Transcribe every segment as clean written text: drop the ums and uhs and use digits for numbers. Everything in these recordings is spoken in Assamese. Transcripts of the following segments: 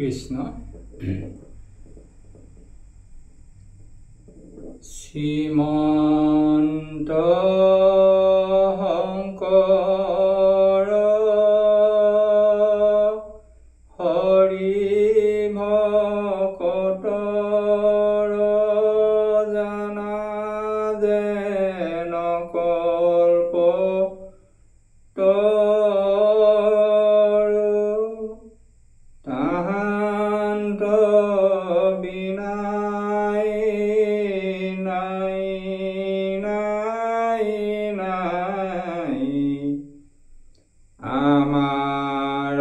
কৃষ্ণ শ্ৰীমন্ত শংকৰ হৰি ভকতৰ জানা যেন কল্প তাহান্ত বিনাই নাই নাই নাই আমাৰ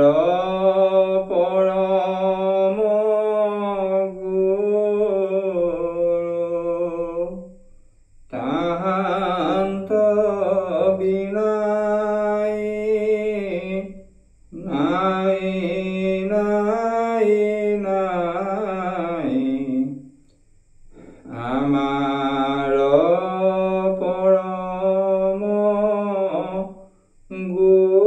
পৰম গুৰু তাহান্ত বিনাই নাই নাই নাই আমাৰ পৰম গুৰু।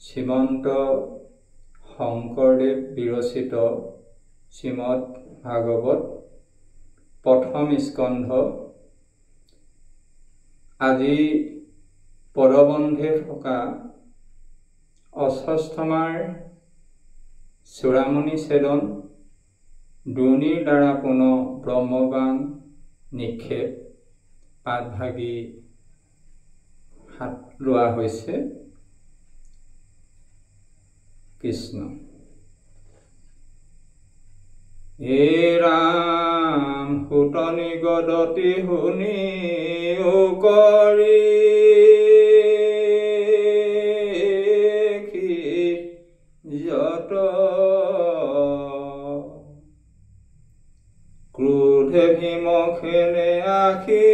শ্ৰীমন্ত শংকৰদেৱ বিৰচিত শ্ৰীমদ ভাগৱত প্ৰথম স্কন্ধ আজি পদবন্ধে থকা অষ্ঠমাৰ চূড়ামণি ছেদন দুৰ্নিৰ দ্বাৰা পুনৰ ব্ৰহ্মবাণ নিক্ষেপ পাঠভাগী হাত লোৱা হৈছে। কৃষ্ণ হে ৰাম সুতনি গদতি শুনি কৰি যত ক্ৰোধে ভীমখেনে আখি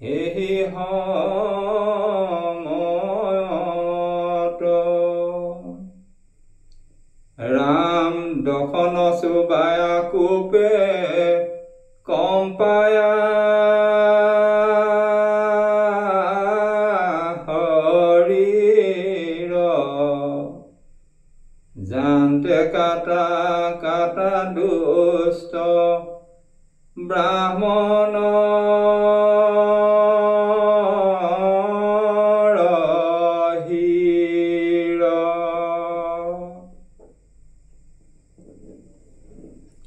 হেহি ৰাম দশন চুবায়া কোপে কম্পায়া হৰিৰ জানতে কাটা কাটা দুষ্ট ব্ৰাহ্মণ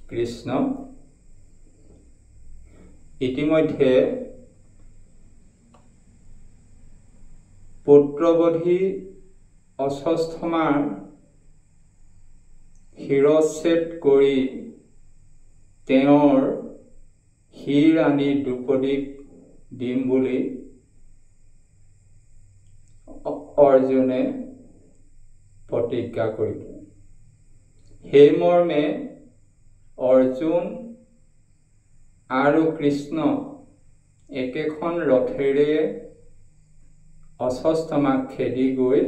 কৃষ্ণ ইতিমধ্যে পুত্ৰবধি অষ্ঠমাৰ শিৰচ্ছেদ কৰি তেওঁৰ শিৰ আনি দ্ৰুপদীক দিম বুলি অৰ্জুনে প্ৰতিজ্ঞা কৰিলে। সেই মৰ্মে অৰ্জুন আৰু কৃষ্ণ একেখন ৰথেৰে অশ্বত্থামাক খেদি গৈ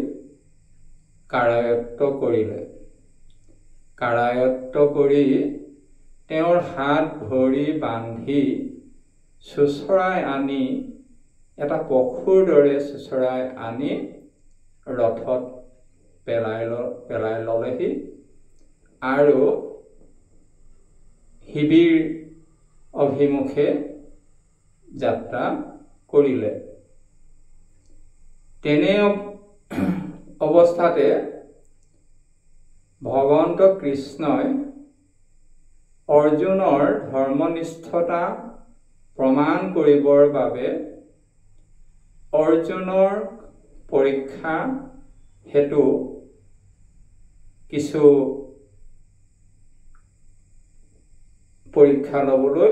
কাৰায়ত্ত কৰিলে। কাৰায়ত্ত কৰি তেওঁৰ হাত ভৰি বান্ধি চোঁচৰাই আনি এটা পশুৰ দৰে চোঁচৰাই আনি ৰথত পেলাই ল'লেহি আৰু শিবিৰ অভিমুখে যাত্ৰা কৰিলে। তেনে অৱস্থাতে ভগৱন্ত কৃষ্ণই অৰ্জুনৰ ধৰ্মনিষ্ঠতা প্ৰমাণ কৰিবৰ বাবে অৰ্জুনৰ পৰীক্ষা হেতু কিছু পৰীক্ষা ল'বলৈ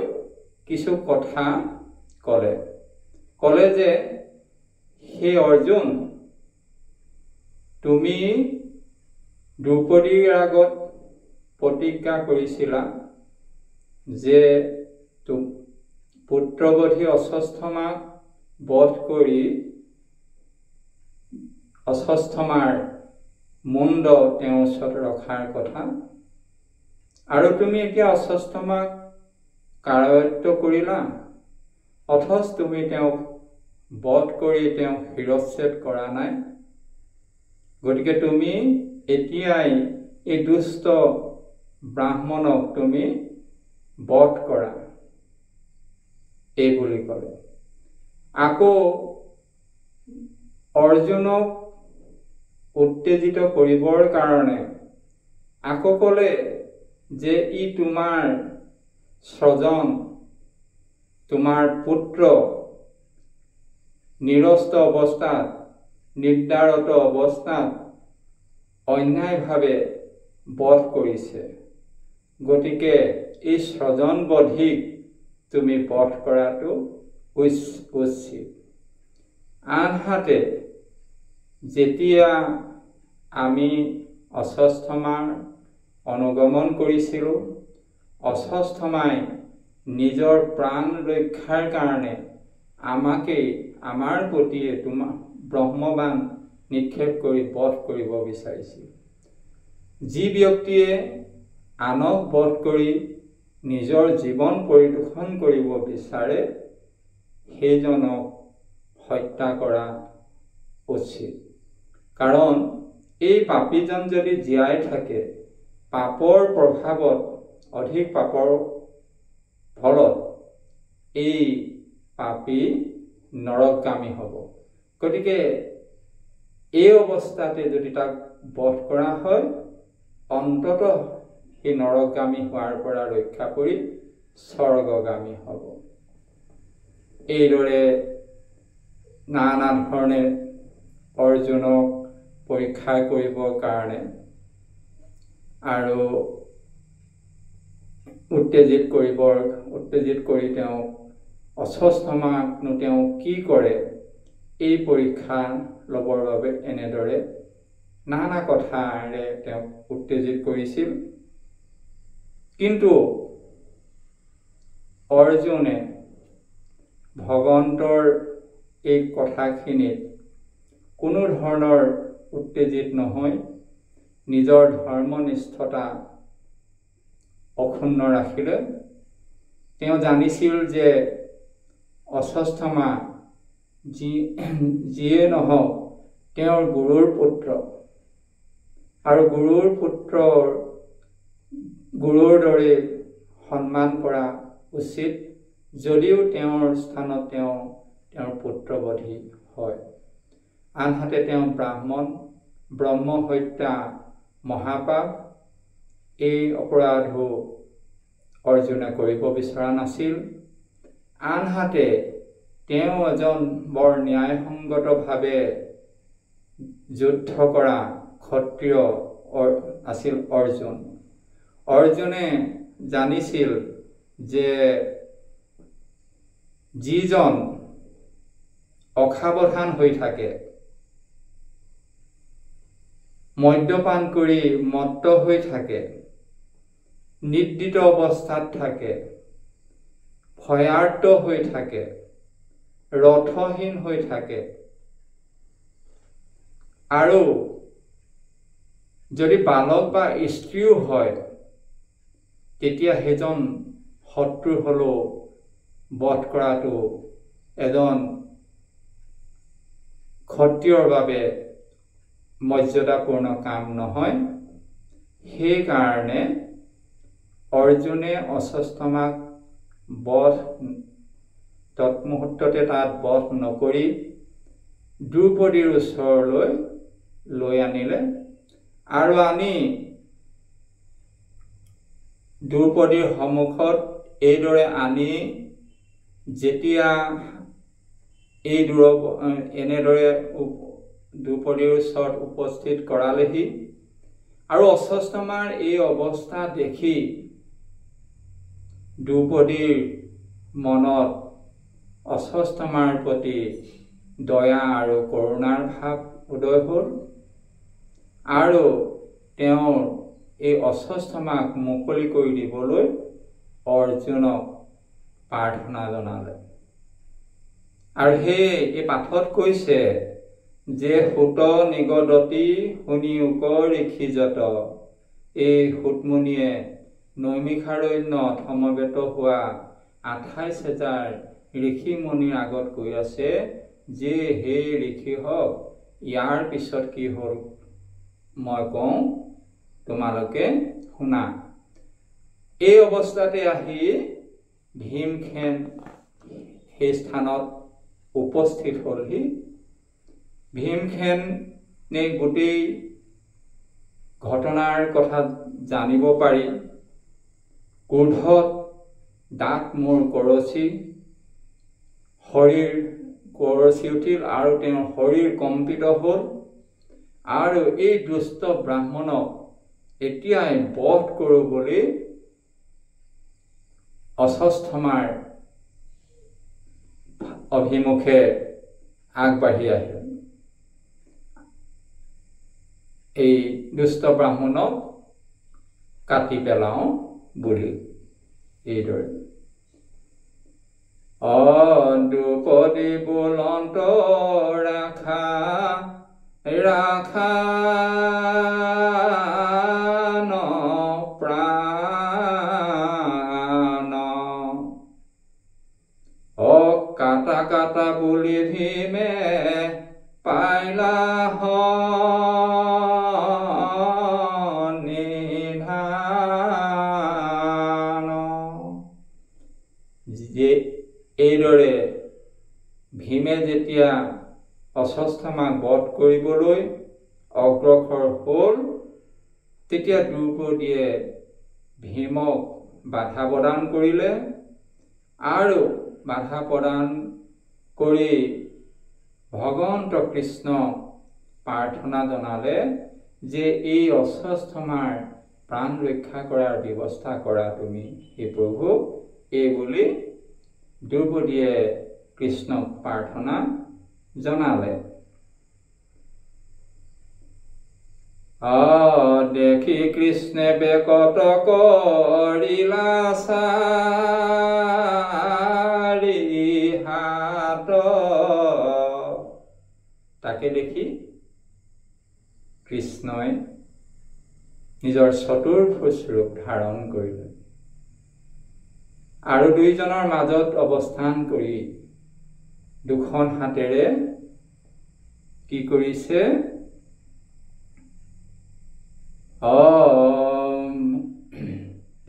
কিছু কথা ক'লে যে হে অৰ্জুন, তুমি দ্ৰৌপদীৰ আগত প্ৰতিজ্ঞা কৰিছিলা যে পুত্ৰবধি অশ্বত্থামাক বধ কৰি অশ্বত্থামাৰ মুণ্ড তেওঁৰ ওচৰত ৰখাৰ কথা, আৰু তুমি এতিয়া অশ্বত্থামাক কাৰায়ত্ত কৰিলা, অথচ তুমি তেওঁক বধ কৰি তেওঁ শিৰচ্ছেদ কৰা নাই। গতিকে তুমি এতিয়াই এই দুষ্ট ব্ৰাহ্মণক তুমি বধ কৰা, এই বুলি ক'লে। আকৌ অৰ্জুনক উত্তেজিত কৰিবৰ কাৰণে আকৌ ক'লে যে ই তোমাৰ স্বজন, তোমাৰ পুত্ৰ নিৰস্ত অৱস্থাত, নিৰ্দাৰত অৱস্থাত অন্যায়ভাৱে বধ কৰিছে। গতিকে এই স্বজনবধিক তুমি বধ কৰাটো উচিত। আনহাতে যেতিয়া আমি অশ্বত্থামাৰ অনুগমন কৰিছিলোঁ, অশ্বত্থামাই নিজৰ প্ৰাণ ৰক্ষাৰ কাৰণে আমাকেই আমাৰ প্ৰতিয়ে তোমাৰ ব্ৰহ্মবাণ নিক্ষেপ কৰি বধ কৰিব বিচাৰিছিল। যি ব্যক্তিয়ে আনক বধ কৰি নিজৰ জীৱন পৰিদৰ্শন কৰিব বিচাৰে সেইজনক হত্যা কৰা উচিত। কাৰণ এই পাপীজন যদি জীয়াই থাকে, পাপৰ প্ৰভাৱত, অধিক পাপৰ ফলত এই পাপী নৰকগামী হ'ব। গতিকে এই অৱস্থাতে যদি তাক বধ কৰা হয়, অন্ততঃ সেই নৰকগামী হোৱাৰ পৰা ৰক্ষা পৰি স্বৰ্গগামী হ'ব। এইদৰে নানা ধৰণে অৰ্জুনক পৰীক্ষা কৰিবৰ কাৰণে আৰু উত্তেজিত কৰি তেওঁ অশ্বত্থামাকনো তেওঁ কি কৰে, এই পৰীক্ষা ল'বৰ বাবে এনেদৰে নানা কথাৰে তেওঁক উত্তেজিত কৰিছিল। কিন্তু অৰ্জুনে ভগৱন্তৰ এই কথাখিনিত কোনো ধৰণৰ উত্তেজিত নহয় নিজৰ ধৰ্মনিষ্ঠতা অক্ষুণ্ণ ৰাখিলে। তেওঁ জানিছিল যে অশ্বত্থামা যিয়ে নহওক তেওঁৰ গুৰুৰ পুত্ৰ, আৰু গুৰুৰ দৰে সন্মান কৰা উচিত, যদিও তেওঁৰ স্থানত তেওঁৰ পুত্ৰবধি হয়। আনহাতে তেওঁ ব্ৰাহ্মণ, ব্ৰহ্ম হত্যা মহাপাপ, এই অপৰাধো অৰ্জুনে কৰিব বিচৰা নাছিল। আনহাতে তেওঁ এজন বৰ ন্যায়সংগতভাৱে যুদ্ধ কৰা ক্ষত্ৰিয় আছিল অৰ্জুন। অৰ্জুনে জানিছিল যে যিজন অসাৱধান হৈ থাকে, মদ্যপান কৰি মত্ত হৈ থাকে, নিদ্ৰিত অৱস্থাত থাকে, ভয়াৰ্ত হৈ থাকে, ৰথহীন হৈ থাকে, আৰু যদি বালক বা স্ত্ৰীও হয়, তেতিয়া সেইজন শত্ৰু হলেও বধ কৰাটো এজন ক্ষত্ৰিয়ৰ বাবে মৰ্যাদাপূৰ্ণ কাম নহয়। সেইকাৰণে অৰ্জুনে অশ্বত্থামাক তৎমুহূৰ্ততে তাত বধ নকৰি দ্ৰৌপদীৰ ওচৰলৈ লৈ আনিলে, আৰু আনি দ্ৰৌপদীৰ সন্মুখত এইদৰে আনি যেতিয়া এনেদৰে দ্ৰৌপদীৰ ওচৰত উপস্থিত কৰালেহি, আৰু অশ্বত্থামাৰ এই অৱস্থা দেখি দ্ৰৌপদীৰ মনত অশ্বত্থামাৰ প্ৰতি দয়া আৰু কৰুণাৰ ভাৱ উদয় হ'ল, আৰু তেওঁৰ এই অশ্বত্থামাক মুকলি কৰি দিবলৈ অৰ্জুনক প্ৰাৰ্থনা জনালে। আৰু এই পাঠত কৈছে যে সুত নিগদতি শুনিউক ঋষিজত, এই সুতমুনিয়ে নৈমিষাৰণ্যত সমবেত হোৱা 28,000 ঋষি মুনিৰ আগত কৈ আছে যে হে ঋষি হওক ইয়াৰ পিছত কি হ'ল মই কওঁ তোমালোকে শুনা। এই অৱস্থাতে আহি ভীমসেন সেই স্থানত উপস্থিত হ'লহি। ভীমসেনে গোটেই ঘটনাৰ কথা জানিব পাৰি ক্ৰোধত দাঁত মূৰ কৰচি শৰীৰ কৰচি উঠিল আৰু তেওঁৰ শৰীৰ কম্পিত হ'ল আৰু এই দুষ্ট ব্ৰাহ্মণক এতিয়াই বধ কৰোঁ বুলি অশ্বত্থামাৰ অভিমুখে আগবাঢ়ি আহিল। এই দুষ্ট ব্ৰাহ্মণক কাটি পেলাওঁ বুলি এইদৰে দ্ৰুপদী বুলন্ত ৰাখা ৰাখা ন প্ৰাণ কাটা কাটা বুলি ভীমে পাইলা নিধান। যে এইদৰে ভীমে যেতিয়া অশ্বত্থামাক বধ কৰিবলৈ অগ্ৰসৰ হ'ল তেতিয়া দ্ৰৌপদীয়ে ভীমক বাধা প্ৰদান কৰিলে আৰু বাধা প্ৰদান কৰি ভগৱন্ত কৃষ্ণ প্ৰাৰ্থনা জনালে যে এই অশ্বত্থামাৰ প্ৰাণ ৰক্ষা কৰাৰ ব্যৱস্থা কৰা তুমি হে প্ৰভু। এই বুলি দ্ৰৌপদীয়ে কৃষ্ণক প্ৰাৰ্থনা জনালে। দেখি কৃষ্ণে বেকত কৰিলা চাৰি হাত। তাকে দেখি কৃষ্ণই নিজৰ চতুৰ্ভুজ ৰূপ ধাৰণ কৰিলে আৰু দুইজনৰ মাজত অৱস্থান কৰি দুখন হাতেৰে কি কৰিছে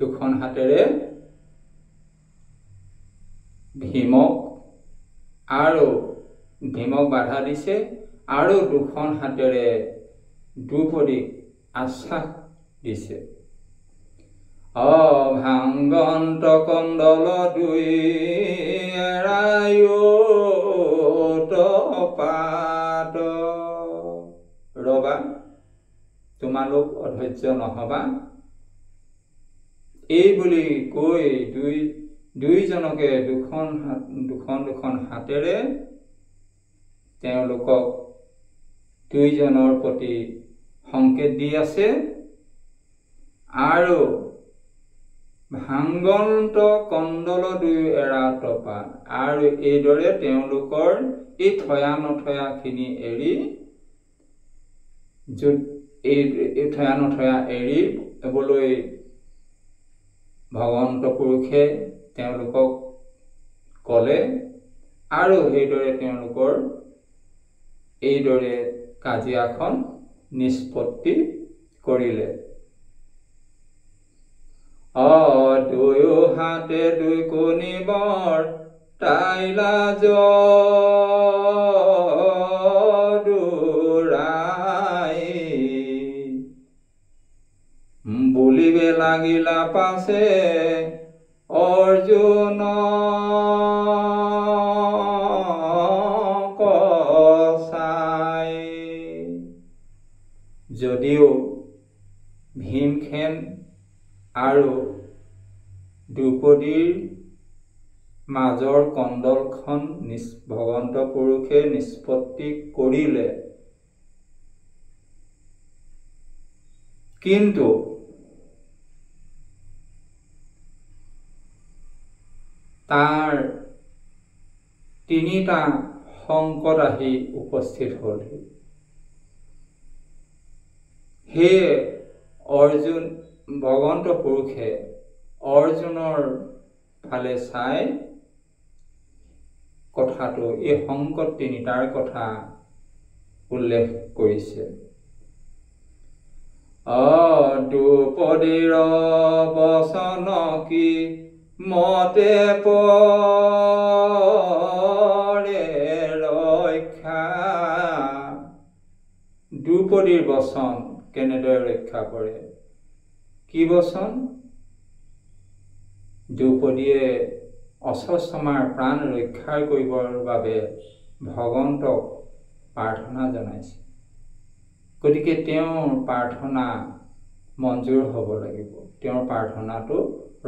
দুখন হাতেৰে ভীমক বাধা দিছে আৰু দুখন হাতেৰে দ্ৰৌপদীক আশ্বাস দিছে। ভাংগন্ত কণ্ডল দুই এৰায়ো পাত। ৰবা তোমালোক অধৈৰ্য নহবা। এই বুলি কৈ দুইজনকে দুখন হাতেৰে তেওঁলোকক দুইজনৰ প্ৰতি সংকেত দি আছে আৰু ভাংগন্ত কণ্ডল দুই এৰা তপাত আৰু এইদৰে তেওঁলোকৰ এই থয়া নথয়া খিনি এৰি এই থয়া নথয়া এৰিবলৈ ভগৱন্ত পুৰুষে তেওঁলোকক ক'লে আৰু সেইদৰে তেওঁলোকৰ এইদৰে কাজিয়াখন নিষ্পত্তি কৰিলে। দুয়ো হাতে দুই কোণী বৰ তাইলা জুৰাই বুলিবে লাগিলা পাছে অৰ্জুন কচাই। যদিও ভীমসেন আৰু দ্ৰৌপদীৰ মাজৰ কণ্ডলখন ভগৱন্ত পুৰুষে নিষ্পত্তি কৰিলে, কিন্তু তাৰ তিনিটা সংকট আহি উপস্থিত হ'লহি। সেয়ে ভগৱন্ত পুৰুষে অৰ্জুনৰ ফালে চাই কথাটো এই সংকট তিনিটাৰ কথা উল্লেখ কৰিছে। দ্ৰুপদীৰ বচন কি মতে পৰে ৰক্ষা। দ্ৰুপদীৰ বচন কেনেদৰে ৰক্ষা কৰে? কি বচন? দ্ৰুপদীয়ে অশ্বত্থামাৰ প্ৰাণ ৰক্ষা কৰিবৰ বাবে ভগৱন্তক প্ৰাৰ্থনা জনাইছে। গতিকে তেওঁৰ প্ৰাৰ্থনা মঞ্জুৰ হ'ব লাগিব, তেওঁৰ প্ৰাৰ্থনাটো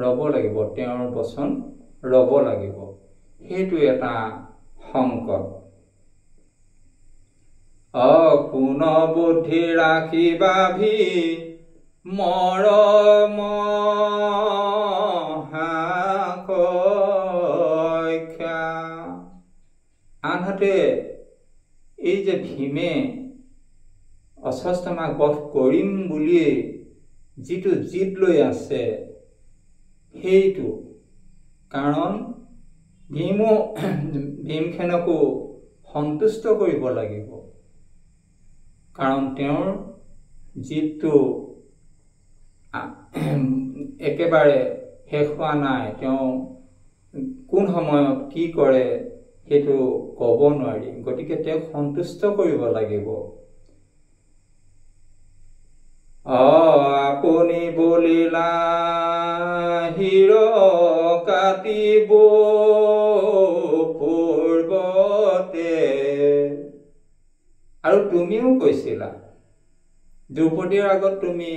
ৰ'ব লাগিব, তেওঁৰ বচন ৰ'ব লাগিব। সেইটো এটা সংকট। কোন বুদ্ধি ৰাখিবাভি মৰম হাক্ষা। আনহাতে এই যে ভীমে অশ্বত্থামাক বধ কৰিম বুলিয়ে যিটো জিদ লৈ আছে, সেইটো কাৰণ ভীমখেনকো সন্তুষ্ট কৰিব লাগিব, কাৰণ তেওঁৰ জিদটো একেবাৰে শেষ হোৱা নাই। তেওঁ কোন সময়ত কি কৰে সেইটো ক'ব নোৱাৰি, গতিকে তেওঁক সন্তুষ্ট কৰিব লাগিব। আপুনি বলিলা হিৰ কাটিব পূৰ্বতে। আৰু তুমিও কৈছিলা, দ্ৰৌপদীৰ আগত তুমি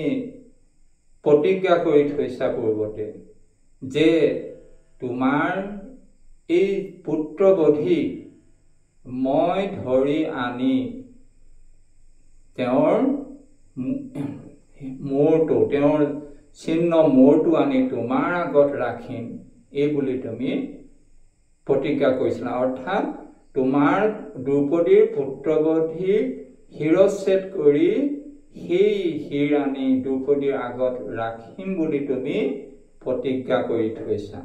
প্ৰতিজ্ঞা কৰি থৈছা পূৰ্বতে যে তোমাৰ এই পুত্ৰবধি মই ধৰি আনি তেওঁৰ মূৰটো, তেওঁৰ চিহ্ন মূৰটো আনি তোমাৰ আগত ৰাখিম, এই বুলি তুমি প্ৰতিজ্ঞা কৰিছিলা। অৰ্থাৎ তোমাৰ দ্ৰৌপদীৰ পুত্ৰবধি শিৰচ্ছেদ কৰি সেই শিৰ আনি দ্ৰৌপদীৰ আগত ৰাখিম বুলি তুমি প্ৰতিজ্ঞা কৰি থৈছা।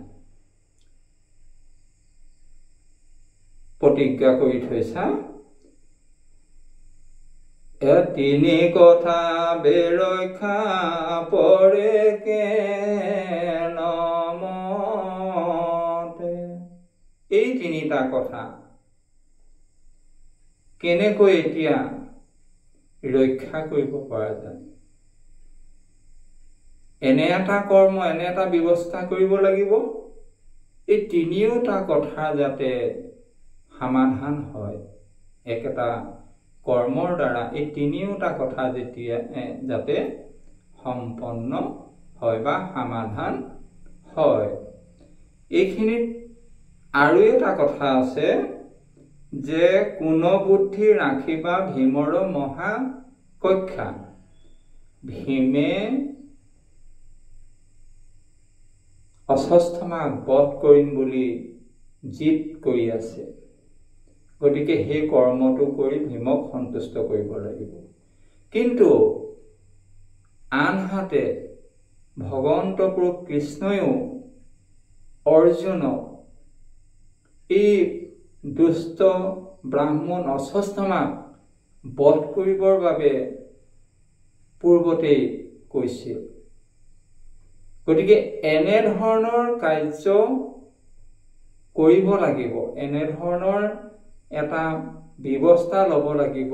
প্ৰতিজ্ঞা কৰি থৈছা। তিনি কথা বেৰক্ষা পৰে কেনমতে। এই তিনিটা কথা কেনেকৈ এতিয়া ৰক্ষা কৰিব পৰা যায়? এনে এটা কৰ্ম, এনে এটা ব্যৱস্থা কৰিব লাগিব, এই তিনিওটা কথা যাতে সমাধান হয়। একেটা কৰ্মৰ দ্বাৰা এই তিনিওটা কথা যেতিয়া যাতে সম্পন্ন হয় বা সমাধান হয়। এইখিনিত আৰু এটা কথা আছে যে কোন বুদ্ধি ৰাখিবা ভীমৰ মহাকক্ষা। ভীমে অশ্বত্থামাক বধ কৰিম বুলি জিদ কৰি আছে, গতিকে সেই কৰ্মটো কৰি ভীমক সন্তুষ্ট কৰিব লাগিব। কিন্তু আনহাতে ভগৱন্ত প্ৰভু কৃষ্ণইও অৰ্জুনক এই দুষ্ট ব্ৰাহ্মণ অশ্বত্থামাক বধ কৰিবৰ বাবে পূৰ্বতেই কৈছিল। গতিকে এনেধৰণৰ কাৰ্য কৰিব লাগিব, এনেধৰণৰ এটা ব্যৱস্থা ল'ব লাগিব,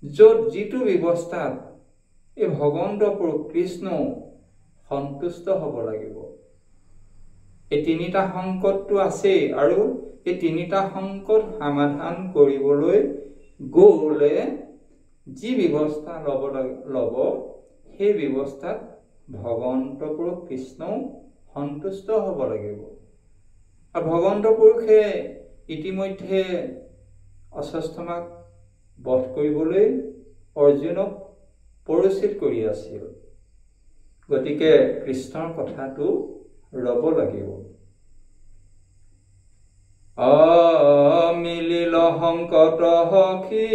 য'ত যিটো ব্যৱস্থাত এই ভগৱন্ত প্ৰভু কৃষ্ণ সন্তুষ্ট হ'ব লাগিব। এই তিনিটা সংকটটো আছেই, আৰু এই তিনিটা সংকট সমাধান কৰিবলৈ গ'লে যি ব্যৱস্থা ল'ব সেই ব্যৱস্থাত ভগৱন্ত প্ৰভু কৃষ্ণও সন্তুষ্ট হ'ব লাগিব। আৰু ভগৱন্ত পুৰুষে ইতিমধ্যে অশ্বত্থামাক বধ কৰিবলৈ অৰ্জুনক প্ৰৰোচিত কৰি আছিল, গতিকে কৃষ্ণৰ কথাটো ৰ'ব লাগিব। মিলিল সংকট সখী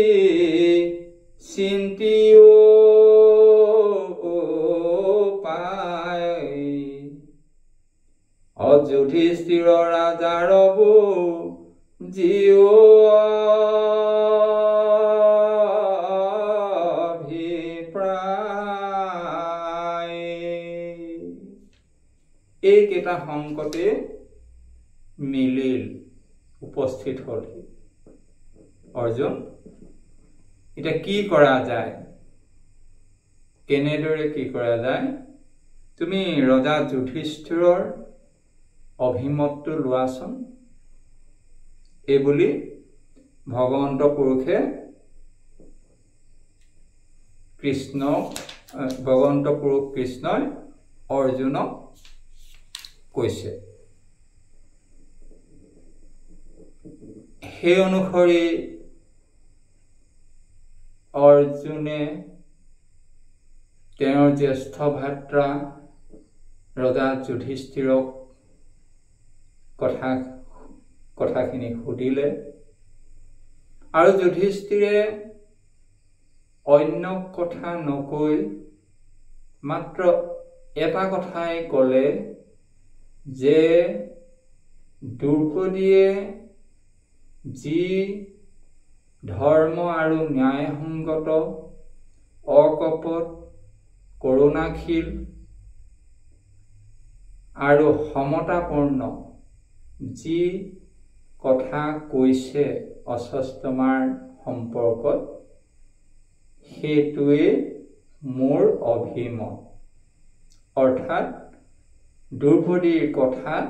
চিন্তিও পায়। যুধিষ্ঠিৰ ৰাজাৰ জিও এইকেইটা সংকটে মিলিল উপস্থিত হল অৰ্জুন। এতিয়া কি কৰা যায়, কেনেদৰে কি কৰা যায়, তুমি ৰজা যুধিষ্ঠিৰৰ অভিমতটো লোৱাচোন। এইবুলি ভগৱন্ত পুৰুষে ভগৱন্ত পুৰুষ কৃষ্ণই অৰ্জুনক কৈছে। সেই অনুসৰি অৰ্জুনে তেওঁৰ জ্যেষ্ঠ ভাতৃ ৰজা যুধিষ্ঠিৰক কথাখিনি সুধিলে, আৰু যুধিষ্ঠিৰে অন্য কথা নকৈ মাত্ৰ এটা কথাই ক'লে যে দ্ৰৌপদীয়ে যি ধৰ্ম আৰু ন্যায়সংগত, অকপট, কৰুণাশীল আৰু সমতাপূৰ্ণ যি কথা কৈছে অশ্বত্থামাৰ সম্পৰ্কত, সেইটোৱে মোৰ অভিমত। অৰ্থাৎ দ্ৰৌপদীৰ কথাত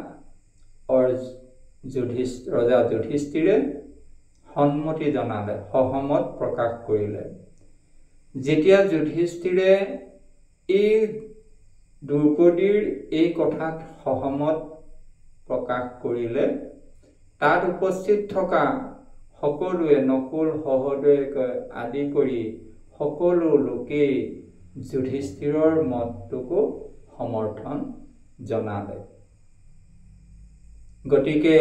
ৰজা যুধিষ্ঠিৰে সন্মতি জনালে, সহমত প্ৰকাশ কৰিলে। যেতিয়া যুধিষ্ঠিৰে এই দ্ৰৌপদীৰ এই কথাত সহমত প্ৰকাশ কৰিলে, তাত উপস্থিত থকা সকলোৱে, নকুল সহদেৱ আদি কৰি সকলো লোকেই যুধিষ্ঠিৰৰ মতটোকো সমৰ্থন জনালে। গতিকে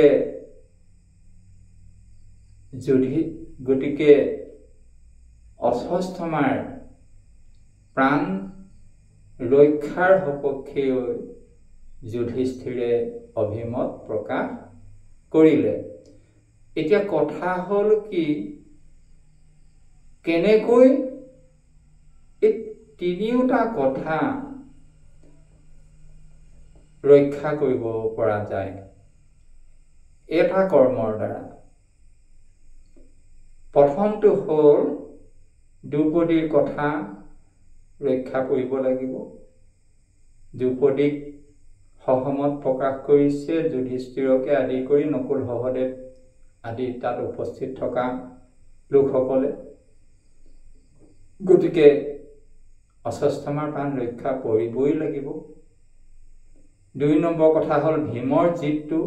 অশ্বত্থামাৰ প্ৰাণ ৰক্ষাৰ সপক্ষে যুধিষ্ঠিৰে অভিমত প্ৰকাশ কৰিলে। এতিয়া কথা হ'ল কি, কেনেকৈ এই তিনিওটা কথা ৰক্ষা কৰিব পৰা যায় এটা কৰ্মৰ দ্বাৰা। প্ৰথমটো হ'ল দ্ৰৌপদীৰ কথা ৰক্ষা কৰিব লাগিব। দ্ৰৌপদীক সহমত প্ৰকাশ কৰিছে যুধিষ্ঠিৰকে আদি কৰি নকুল সহদেৱ আদি তাত উপস্থিত থকা লোকসকলে। গতিকে অশ্বত্থামাৰ প্ৰাণ ৰক্ষা কৰিবই লাগিব। ২ নম্বৰ কথা হ'ল ভীমৰ জিদটো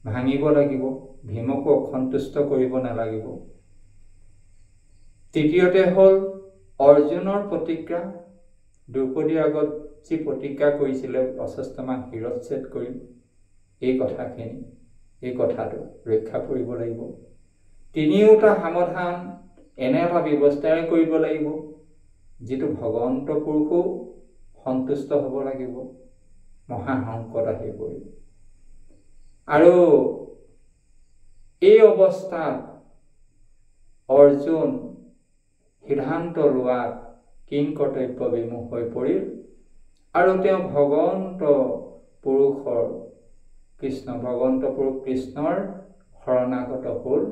ভাঙিব লাগিব, ভীমকো অসন্তুষ্ট কৰিব নালাগিব। তৃতীয়তে হ'ল অৰ্জুনৰ প্ৰতিজ্ঞা, দ্ৰৌপদীৰ আগত যি প্ৰতিজ্ঞা কৰিছিলে অশ্বত্থামাক শিৰচ্ছেদ কৰিম, এই কথাটো ৰক্ষা কৰিব লাগিব। তিনিওটা সমাধান এনে এটা ব্যৱস্থাৰে কৰিব লাগিব যিটো ভগৱন্ত পুৰুষো সন্তুষ্ট হ'ব লাগিব। মহাসংকট আহি পৰিব। আৰু এই অৱস্থাত অৰ্জুন সিদ্ধান্ত লোৱাত কিং কৰ্তব্য বিমুখ হৈ পৰিল, আৰু তেওঁ ভগৱন্ত পুৰুষ কৃষ্ণৰ শৰণাগত হ'ল,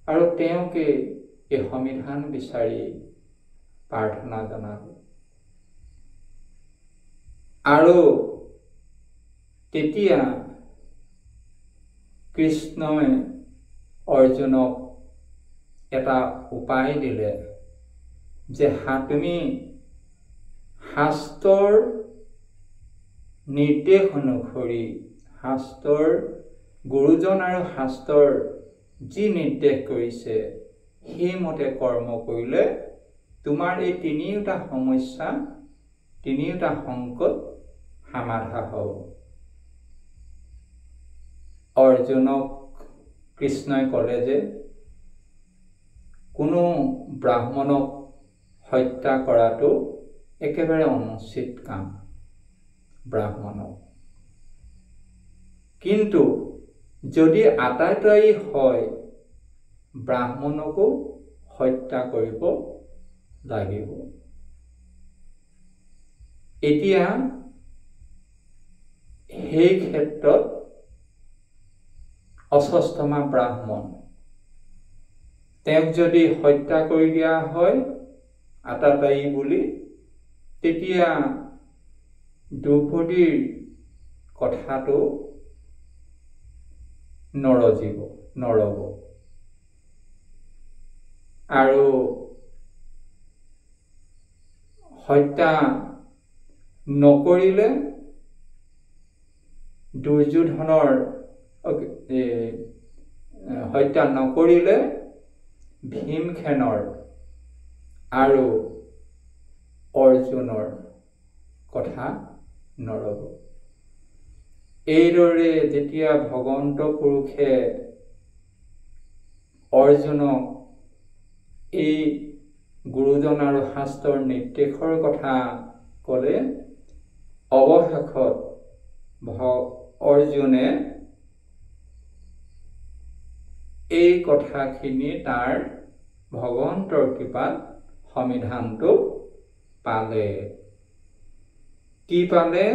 আৰু তেওঁকে এই সমিধান বিচাৰি প্ৰাৰ্থনা জনালে। আৰু তেতিয়া কৃষ্ণই অৰ্জুনক এটা উপায় দিলে যে তুমি শাস্ত্ৰৰ নিৰ্দেশ অনুসৰি, শাস্ত্ৰৰ গুৰুজন আৰু শাস্ত্ৰৰ যি নিৰ্দেশ কৰিছে সেইমতে কৰ্ম কৰিলে তোমাৰ এই তিনিওটা সমস্যা, তিনিওটা সংকট সমাধা হ'ব। অৰ্জুনক কৃষ্ণই ক'লে যে কোনো ব্ৰাহ্মণক হত্যা কৰাটো একেবাৰে অনুচিত কাম ব্ৰাহ্মণক। কিন্তু যদি আটাইটাই হয় ব্ৰাহ্মণকো হত্যা কৰিব লাগিব। এতিয়া সেই ক্ষেত্ৰত অশ্বস্থমা ব্ৰাহ্মণ তেওঁক যদি হত্যা কৰি দিয়া হয় আটাইটাই বুলি, তেতিয়া দ্ৰৌপদীৰ কথাটো নৰব আৰু হত্যা নকৰিলে দুৰ্যোধনৰ হত্যা নকৰিলে ভীমসেনৰ আৰু অৰ্জুনৰ কথা নৰব। এইদৰে যেতিয়া ভগৱন্ত পুৰুষে অৰ্জুনক এই গুৰুজন আৰু শাস্ত্ৰৰ নিৰ্দেশৰ কথা ক'লে, অৱশেষত অৰ্জুনে এই কথাখিনি তাৰ ভগৱন্তৰ কৃপাত সমিধানটো পালে। কি পালে?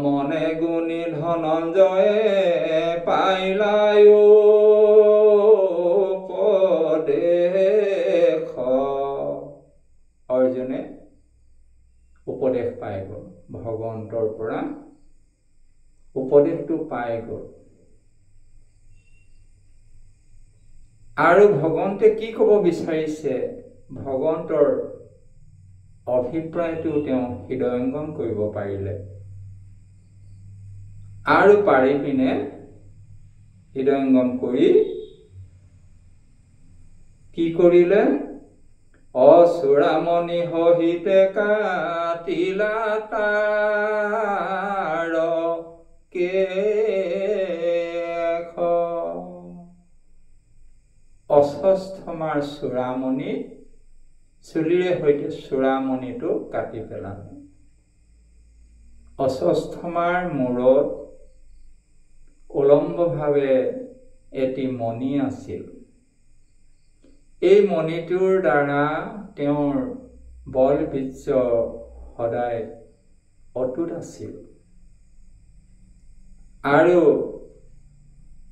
মনে গুণী ধনঞ্জয়ে পাইলায় উপদেশ। অৰ্জুনে উপদেশ পাই গ'ল, ভগৱন্তৰ পৰা উপদেশটো পাই গ'ল। আৰু ভগৱন্তে কি ক'ব বিচাৰিছে, ভগৱন্তৰ অভিপ্ৰায়টো তেওঁ হৃদয়ংগম কৰিব পাৰিলে। আৰু পাৰি পিনে হৃদয়ংগম কৰি কি কৰিলে? অচূড়ামণি সহিতে কাটিলা তাৰ কেশ। অশ্বস্থমাৰ চূড়ামণি, চুলিৰে সৈতে চূড়ামণিটো কাটি পেলালে। অশ্বস্থমাৰ মূৰত উলম্বভাৱে এটি মণি আছিল। এই মণিটোৰ দ্বাৰা তেওঁৰ বল বীৰ্য সদায় অটুট আছিল। আৰু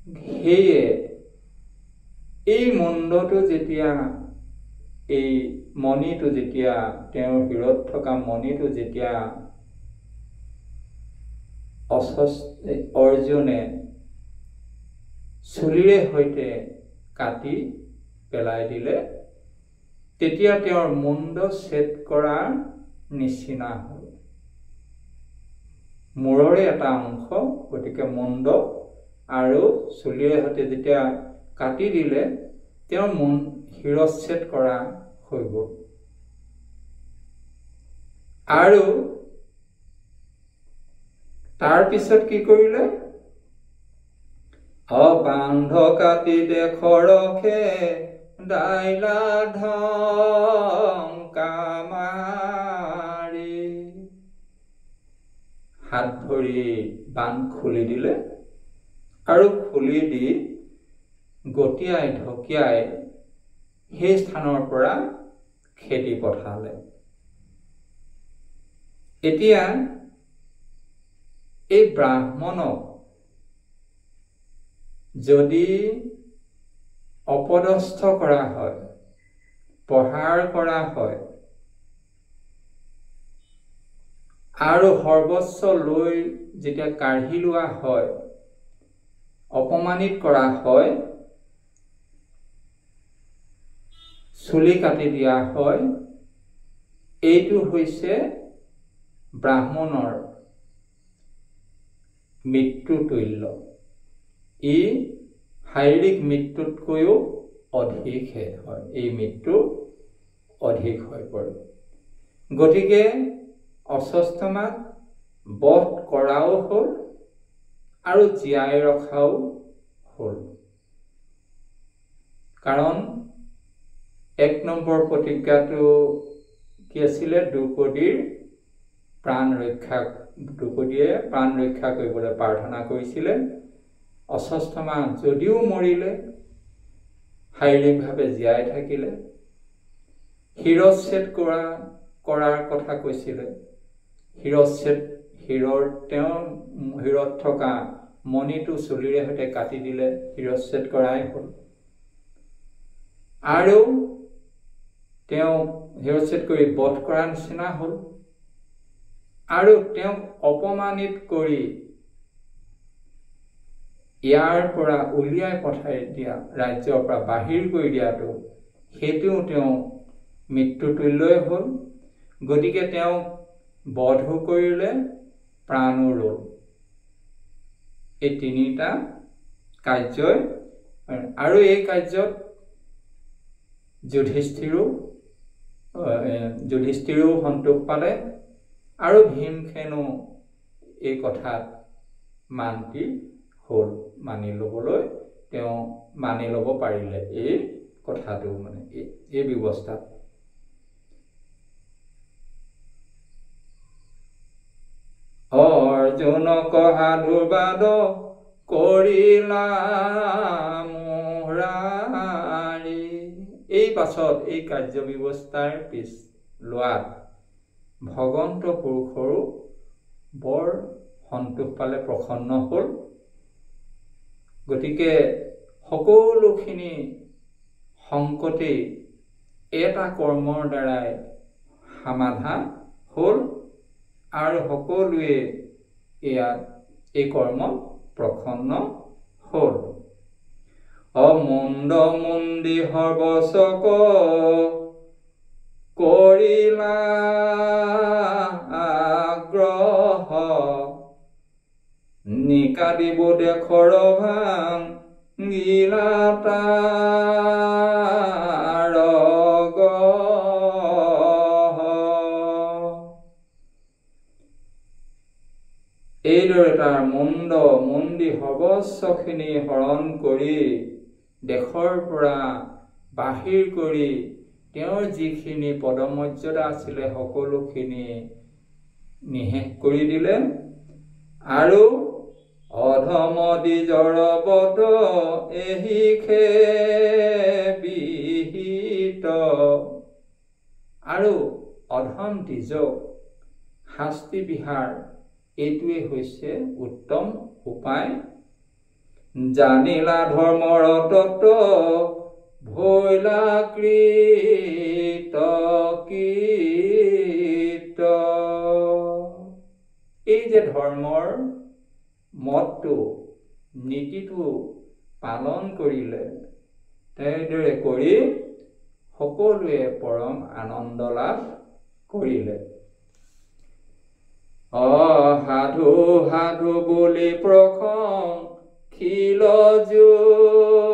সেয়ে এই মুণ্ডটো যেতিয়া, এই মণিটো যেতিয়া, তেওঁৰ শিৰত থকা মণিটো যেতিয়া অৰ্জুনে চুলিৰে সৈতে কাটি পেলাই দিলে, তেতিয়া তেওঁৰ মুণ্ড ছেদ কৰাৰ নিচিনা হ'ল। মূৰৰে এটা অংশ, গতিকে মুণ্ড আৰু চুলিৰে সৈতে যেতিয়া কাটি দিলে তেওঁৰ শিৰচ্ছেদ কৰা হৈ গ'ল। আৰু তাৰপিছত কি কৰিলে? অবান্ধ কাটি দেখৰখে দাইলা ঢংকা মাৰি। হাত ভৰি বান্ধ খুলি দিলে আৰু খুলি দি গতিয়াই ঢকিয়াই সেই স্থানৰ পৰা খেদি পঠালে। এতিয়া এই ব্ৰাহ্মণক যদি অপদস্থ কৰা হয়, প্ৰহাৰ কৰা হয় আৰু সৰ্বস্ব লৈ যেতিয়া কাঢ়ি লোৱা হয়, অপমানিত কৰা হয়, চুলি কাটি দিয়া হয়, এইটো হৈছে ব্ৰাহ্মণৰ মৃত্যু তুল্য। ই শাৰীৰিক মৃত্যুতকৈও অধিকহে হয়, এই মৃত্যু অধিক হৈ পৰে। গতিকে অশ্বস্থমাক বধ কৰাও হ'ল আৰু জীয়াই ৰখাও হ'ল। কাৰণ 1 নম্বৰ প্ৰতিজ্ঞাটো কি আছিলে? দ্ৰৌপদীৰ প্ৰাণ ৰক্ষা দ্ৰৌপদীয়ে প্ৰাণ ৰক্ষা কৰিবলৈ প্ৰাৰ্থনা কৰিছিলে। অশ্বত্থামা যদিও মৰিলে, শাৰীৰিকভাৱে জীয়াই থাকিলে, শিৰচ্ছেদ কৰাৰ কথা কৈছিলে। শিৰত থকা মণিটো চুলিৰে সৈতে কাটি দিলে, শিৰচ্ছেদ কৰাই হ'ল। আৰু তেওঁ শিৰচ্ছেদ কৰি বধ কৰাৰ নিচিনা হ'ল। আৰু তেওঁক অপমানিত কৰি ইয়াৰ পৰা উলিয়াই পঠাই দিয়া, ৰাজ্যৰ পৰা বাহিৰ কৰি দিয়াটো, সেইটোও তেওঁ মৃত্যুতুল্যই হ'ল। গতিকে তেওঁ বধো কৰিলে, প্ৰাণো ৰ'ল। এই তিনিটা কাৰ্যই, আৰু এই কাৰ্যত যুধিষ্ঠিৰো সন্তোষ পালে, আৰু ভীমসেনো এই কথাত মান্তি হ'ল, মানি ল'বলৈ তেওঁ মানি ল'ব পাৰিলে এই কথাটো, মানে এই ব্যৱস্থাত। অৰ্জুনক সাধুবাদ কৰিলা মুৰাৰী। এই পাছত এই কাৰ্য ব্যৱস্থাৰ পিছ লোৱাত ভগৱন্ত পুৰুষৰো বৰ সন্তোষ পালে, প্ৰসন্ন হ'ল। গতিকে সকলোখিনি সংকটেই এটা কৰ্মৰ দ্বাৰাই সমাধান হ'ল, আৰু সকলোৱে এই কৰ্মত প্ৰসন্ন হ'ল। মুণ্ড মুণ্ডি সৰ্বচক কৰিলা আগ্ৰহ, নিকাদিব দেশৰ ভাঙিলা তাৰ গহ। এইদৰে তাৰ মুণ্ডি সৰ্বস্বখিনি হৰণ কৰি, দেশৰ পৰা বাহিৰ কৰি, তেওঁৰ যিখিনি পদমৰ্যাদা আছিলে সকলোখিনি নিঃশেষ কৰি দিলে। আৰু অধম দ্বিজৰ বধ এহিষে বিহিত, আৰু অধম দ্বিজক শাস্তি বিহাৰ এইটোৱে হৈছে উত্তম উপায়। জানিলা ধৰ্মৰ তত্ত্ব ভৈলা কৃত কীৰ্ত। এই যে ধৰ্মৰ মতটো, নীতিটো পালন কৰিলে, তেনেদৰে কৰি সকলোৱে পৰম আনন্দ লাভ কৰিলে। সাধু সাধু বুলি প্ৰশংসিল যুধিষ্ঠিৰ,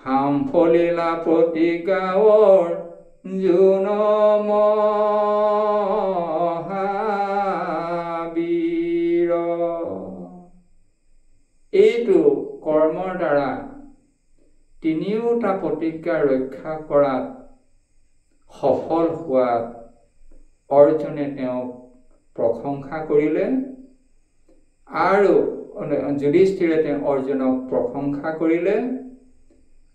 হামফলিলা প্ৰতিজ্ঞাৰ জুন মহাবীৰ। এইটো কৰ্মৰ দ্বাৰা তিনিওটা প্ৰতিজ্ঞা ৰক্ষা কৰাত সফল হোৱাত অৰ্জুনে তেওঁক প্ৰশংসা কৰিলে, আৰু যুধিষ্ঠিৰে অৰ্জুনক প্ৰশংসা কৰিলে।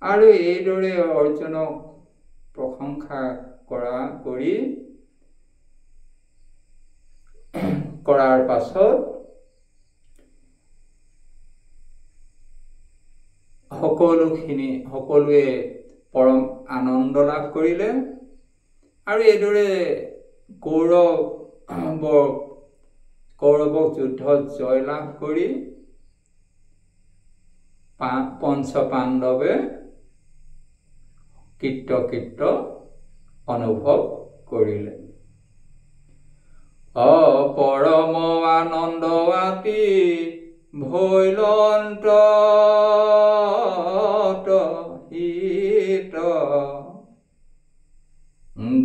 আৰু এইদৰে অৰ্জুনক প্ৰশংসা কৰাৰ পাছত সকলোৱে পৰম আনন্দ লাভ কৰিলে। আৰু এইদৰে কৌৰৱক যুদ্ধত জয়লাভ কৰি পঞ্চ পাণ্ডৱে কৃতকৃত্য অনুভৱ কৰিলে। পৰম আনন্দ আতি ভৈলন্ত হিত,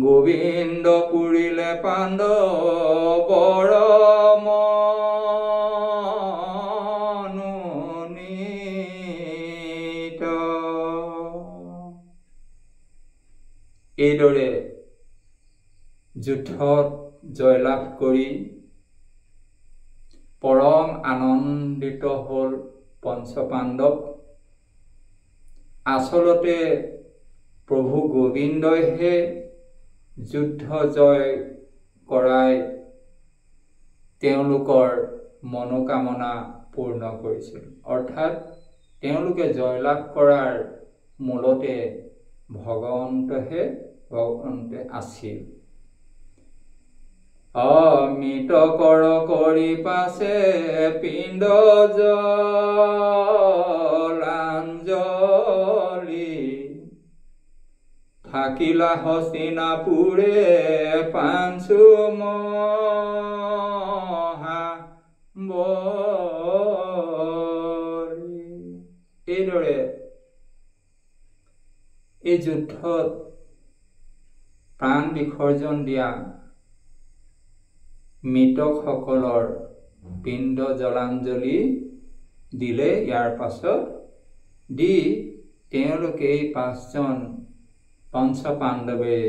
গোবিন্দ পুৰিলে পাণ্ডৱৰ মনোনীত। এইদৰে যুদ্ধত জয়লাভ কৰি পৰম আনন্দিত হ'ল পঞ্চপাণ্ডৱ। আচলতে প্ৰভু গোবিন্দইহে যুদ্ধ জয় কৰাই তেওঁলোকৰ মনোকামনা পূৰ্ণ কৰিছিল। অৰ্থাৎ তেওঁলোকে জয়লাভ কৰাৰ মূলতে ভগৱন্তহে আছিল। অমৃত কৰ কৰি পাছে পিণ্ড জলাঞ্জলি, থাকিলা হস্তিনাপুৰে পাঞ্চু মহাবলী। এইদৰে এই যুদ্ধত প্ৰাণ বিসৰ্জন দিয়া মৃতকসকলৰ পিণ্ড জলাঞ্জলি দিলে। ইয়াৰ পাছত দি তেওঁলোকে এই 5জন পঞ্চপাণ্ডৱে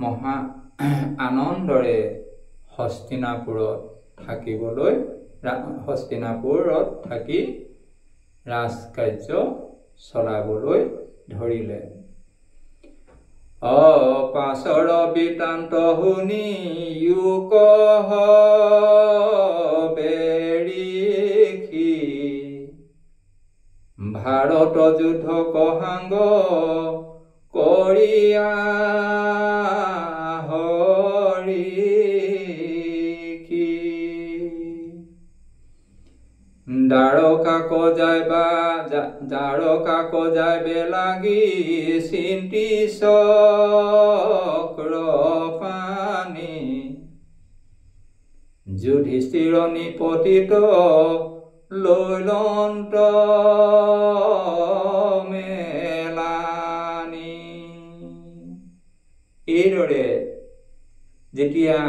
মহা আনন্দৰে হস্তিনাপুৰত থাকি ৰাজকাৰ্য চলাবলৈ ধৰিলে। পাছৰ বৃত্তান্ত শুনি বেৰিখি, ভাৰত যুদ্ধ কহাংগ কৰিয়া হৰিখি, দ্বাৰকা কজাইবে লাগি চিন্তি চক্ৰ পানী, যুধিষ্ঠিৰ নিপতিত লৈলন্ত মেলানি। এইদৰে যেতিয়া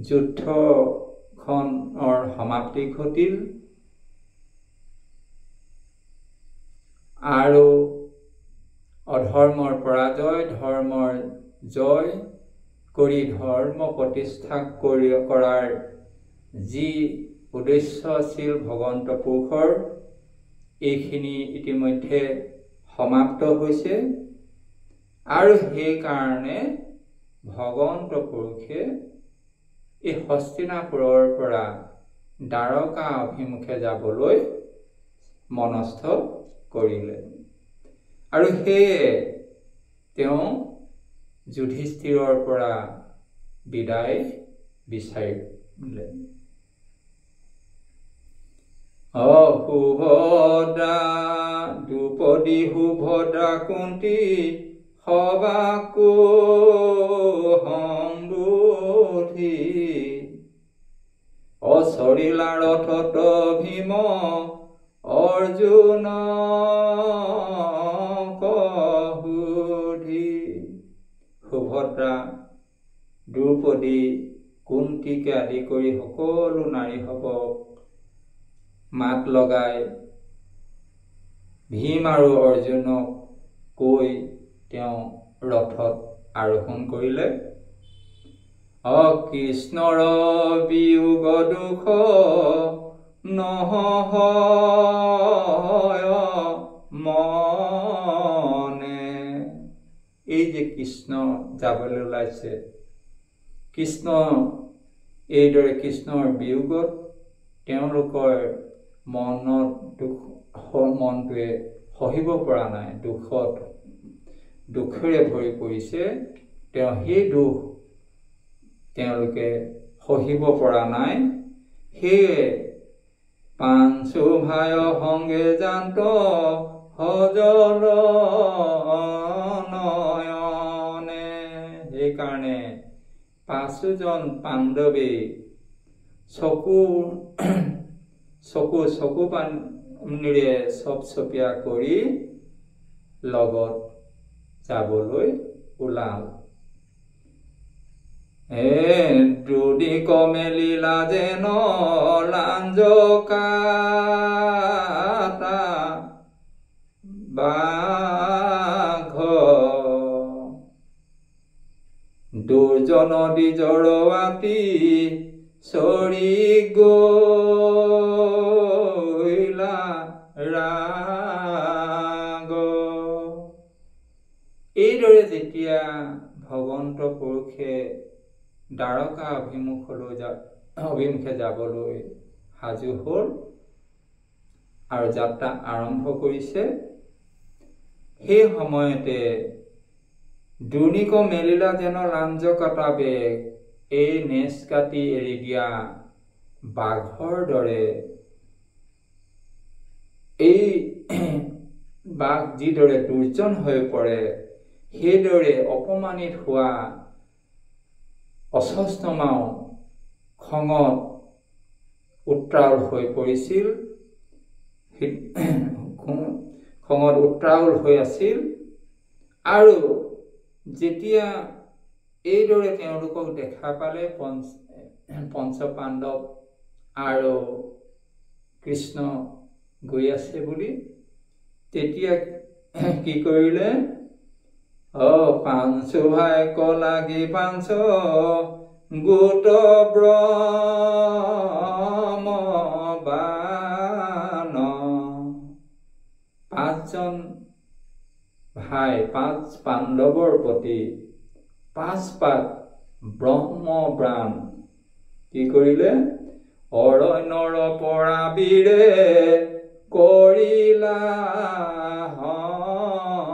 যুদ্ধখনৰ সমাপ্তি ঘটিল আৰু অধৰ্মৰ পৰাজয়, ধৰ্মৰ জয় কৰি ধৰ্ম প্ৰতিষ্ঠা কৰাৰ যি উদ্দেশ্য আছিল ভগৱন্ত পুৰুষৰ, এইখিনি ইতিমধ্যে সমাপ্ত হৈছে। আৰু সেইকাৰণে ভগৱন্ত পুৰুষে এই হস্তিনাপুৰৰ পৰা দ্বাৰকা অভিমুখে যাবলৈ মনস্থ কৰিলে। আৰু সেয়ে তেওঁ যুধিষ্ঠিৰৰ পৰা বিদায় বিচাৰিলে। সুভদ্ৰা দ্ৰৌপদী সুভদ্ৰা কুন্তী সবাকো সম্বোধি, অচৰিলা ৰথত ভীম অৰ্জুন কহুধি। সুভদ্ৰা, দ্ৰৌপদী, কুন্তীকে আদি কৰি সকলো নাৰীসকলক মাত লগাই ভীম আৰু অৰ্জুনক কৈ তেওঁ ৰথত আৰোহণ কৰিলে। কৃষ্ণৰ বিয়োগ দুখ নহয় মনে। এই যে কৃষ্ণ যাবলৈ ওলাইছে, কৃষ্ণ এইদৰে কৃষ্ণৰ বিয়োগত তেওঁলোকৰ মনটোৱে সহিব পৰা নাই, দুখেৰে ভৰি পৰিছে। সেই দুখ তেওঁলোকে সহিব পৰা নাই। সেয়ে পাঞ্চু ভাই সংগে জান্ত সজল নয়নে, সেইকাৰণে 5জন পাণ্ডৱে চকু পানীৰে চপচপীয়া কৰি লগত যাবলৈ ওলাল। দুদিক মেলিলা যেন লাঞ্জকাতা বাঘ, দুৰ্য নদী জড়ৱাতি চৰি গইলা ৰাগ। এইদৰে যেতিয়া ভগৱন্ত পুৰুষে দ্বাৰকা অভিমুখে যাবলৈ সাজু হ'ল আৰু যাত্ৰা আৰম্ভ কৰিছে, সেই সময়তে দুৰ্নিক মেলিলা যেন লাঞ্জ কটা বেগ, এই নেজ কাটি এৰি দিয়া বাঘৰ দৰে এই বাঘ যিদৰে দুৰ্জন হৈ পৰে, সেইদৰে অপমানিত হোৱা অশ্বস্থামাও খঙত উত্ৰাৱল হৈ পৰিছিল, খঙত উত্ৰাৱল হৈ আছিল। আৰু যেতিয়া এইদৰে তেওঁলোকক দেখা পালে পঞ্চ পাণ্ডৱ আৰু কৃষ্ণ গৈ আছে বুলি, তেতিয়া কি কৰিলে, পাঞ্চু ভাই লাগি পাঞ্চ গোট ব্ৰহ্ম বান। পাঁচজন ভাই, পাঁচ পাণ্ডৱৰ প্ৰতি 5 পাত ব্ৰহ্ম বাণ কি কৰিলে, অৰণ্যৰ পৰা বীৰে কৰিলা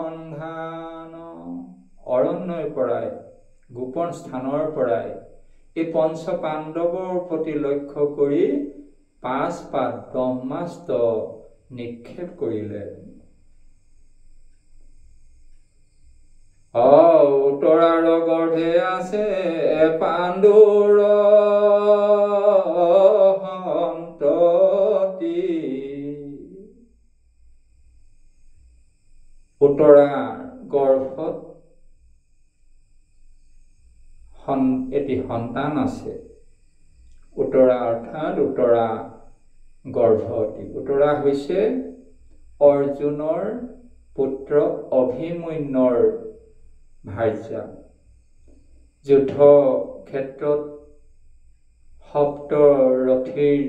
সন্ধান। অৰণ্যৰ পৰাই, গোপন স্থানৰ পৰাই এই পঞ্চ পাণ্ডৱৰ প্ৰতি লক্ষ্য কৰি 5 পাত ব্ৰহ্মাস্ত্ৰ নিক্ষেপ কৰিলে। উত্তৰাৰ গৰ্ভে আছে পাণ্ডুৰ সন্ততি। উত্তৰাৰ গৰ্ভত এটি সন্তান আছে। উত্তৰা অৰ্থাৎ উত্তৰা গৰ্ভৱতী। উত্তৰা হৈছে অৰ্জুনৰ পুত্ৰ অভিমন্যুৰ ভাৰ্যা। যুদ্ধ ক্ষেত্ৰত সপ্তৰথীৰ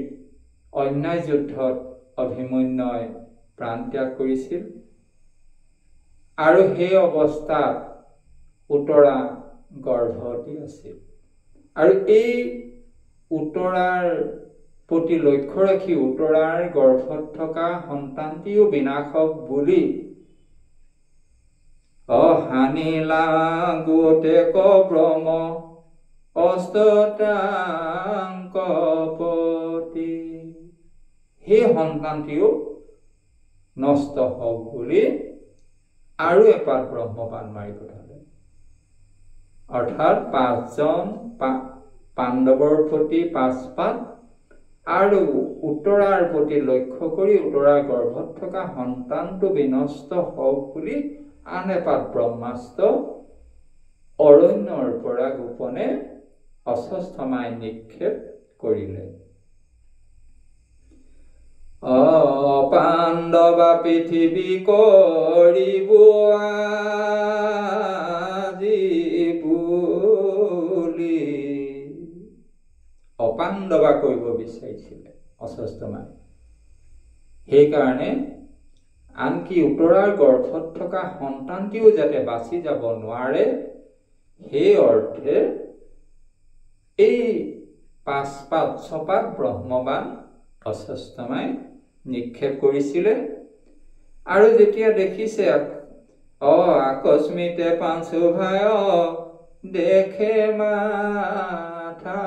অন্যায় যুদ্ধত অভিমন্যুই প্ৰাণ ত্যাগ কৰিছিল আৰু সেই অৱস্থাত উত্তৰা গৰ্ভৱতী আছিল। আৰু এই উত্তৰাৰ প্ৰতি লক্ষ্য ৰাখি উত্তৰাৰ গৰ্ভত থকা সন্তানটিও বিনাশ হওক বুলি হানিলা গোটেক ব্ৰহ্ম অস্ততাংকপতি। সেই সন্তানটিও নষ্ট হওক বুলি আৰু এপাত ব্ৰহ্মবাণ মাৰি পঠালে। অৰ্থাৎ 5জন পাণ্ডৱৰ প্ৰতি 5 পাত আৰু উত্তৰাৰ প্ৰতি লক্ষ্য কৰি উত্তৰাৰ গৰ্ভত থকা সন্তানটো বিনষ্ট হওক বুলি আন এপাত ব্ৰহ্মাস্ত্ৰ অৰণ্যৰ পৰা গোপনে অশ্বস্থামাই নিক্ষেপ কৰিলে। পাণ্ডৱা পৃথিৱী কৰিব আজি বুলি অপাণ্ডৱা কৰিব বিচাৰিছিলে অশ্বস্থামাই। সেইকাৰণে আনকি উত্তৰাৰ গৰ্ভত থকা সন্তানটিও যাতে বাচি যাব নোৱাৰে, সেই অৰ্থে এই 5 পাত 6 পাত ব্ৰহ্মবাণ অশ্বস্থামাই নিক্ষেপ কৰিছিলে। আৰু যেতিয়া দেখিছে আকস্মিতে পাঞ্চু ভাই দেখে মাথা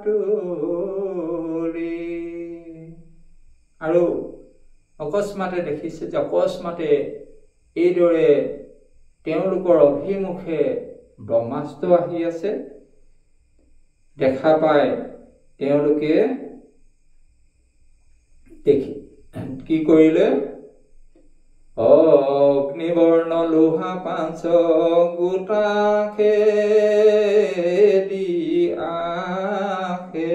তুলি। আৰু অকস্মাতে দেখিছে যে অকস্মাতে এইদৰে তেওঁলোকৰ অভিমুখে ব্ৰহ্মাস্ত্ৰ আহি আছে। দেখা পাই তেওঁলোকে দেখি কি কৰিলে, অগ্নিবৰ্ণ লোহা পাঞ্চ গোটাখে দি আখে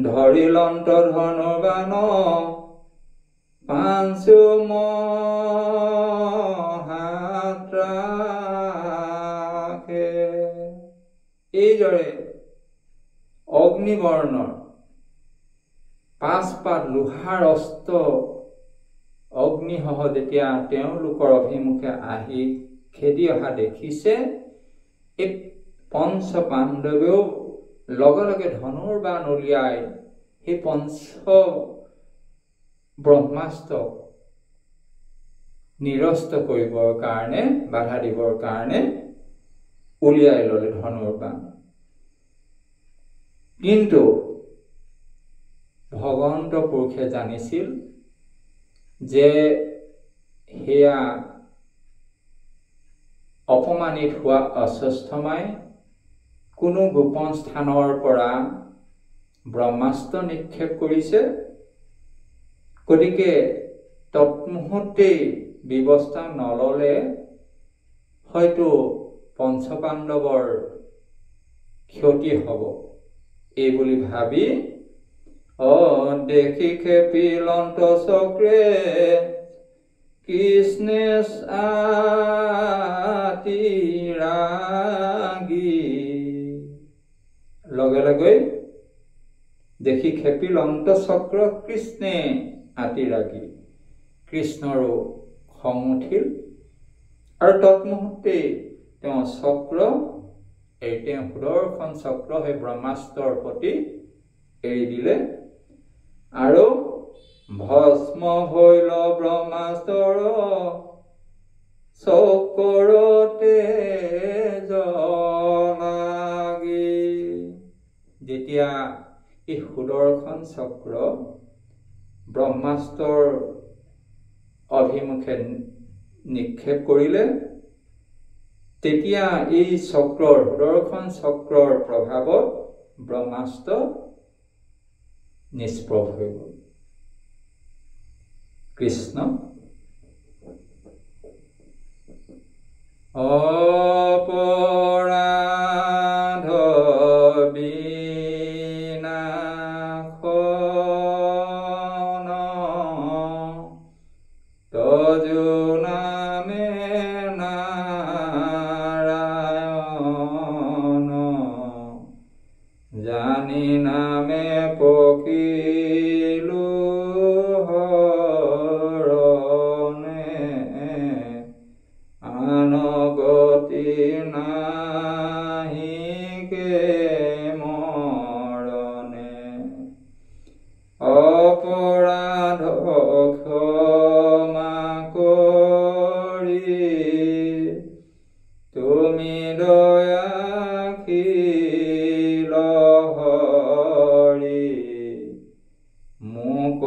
ধৰিলন্ত ধনুবাণ পাঞ্চু মহাত্ৰাখে। এইদৰে অগ্নিবৰ্ণৰ 5 পাত লোহাৰ অস্ত্ৰ অগ্নিসহ যেতিয়া তেওঁলোকৰ অভিমুখে আহি খেদি অহা দেখিছে, এই পঞ্চ পাণ্ডৱেও লগে লগে ধনুৰ বাণ উলিয়াই সেই পঞ্চ ব্ৰহ্মাস্ত্ৰক নিৰস্ত কৰিবৰ কাৰণে, বাধা দিবৰ কাৰণে উলিয়াই ললে ধনুৰ বাণ। কিন্তু ভগৱন্ত পুৰুষে জানিছিল যে সেয়া অপমানিত হোৱা অশ্বত্থামাই কোনো গোপন স্থানৰ পৰা ব্ৰহ্মাস্ত্ৰ নিক্ষেপ কৰিছে। গতিকে তৎমুহূৰ্তেই ব্যৱস্থা নললে হয়তো পঞ্চপাণ্ডৱৰ ক্ষতি হ'ব, এইবুলি ভাবি দেখি খেপিলন্ত চক্ৰে কৃষ্ণে আতি ৰাগি, লগে লগে দেখি খেপিলন্ত চক্ৰ কৃষ্ণে আতি ৰাগি, কৃষ্ণৰো খং উঠিল আৰু তৎমুহূৰ্তে তেওঁ চক্ৰ তেওঁ সুদৰ্শন চক্ৰ সেই ব্ৰহ্মাস্ত্ৰৰ প্ৰতি এৰি দিলে আৰু ভস্ম হৈল ব্ৰহ্মাস্ত্ৰৰ চক্ৰতে লাগি। যেতিয়া এই সুদৰ্শন চক্ৰ ব্ৰহ্মাস্ত্ৰৰ অভিমুখে নিক্ষেপ কৰিলে, তেতিয়া এই চক্ৰৰ সুদৰ্শন চক্ৰৰ প্ৰভাৱত ব্ৰহ্মাস্ত্ৰ নিষ্প্ৰভ হৈ গ'ল। কৃষ্ণ অপৰাধ বিনাশন তজু নামে নাৰায়ণ, জানি নামে পকিলো হৰণে, আনগতি নাহিকে মৰণে। অপৰাধ ক্ষমা কৰি তুমি দয়াশীল হৰি, মোক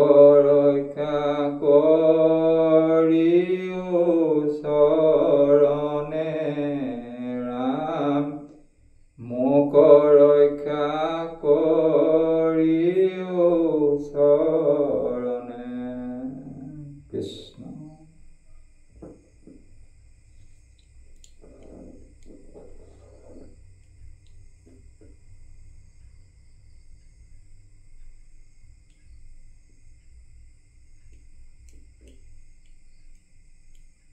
ৰক্ষা কৰিও চৰণে ৰাম, মোক ৰক্ষা কৰিও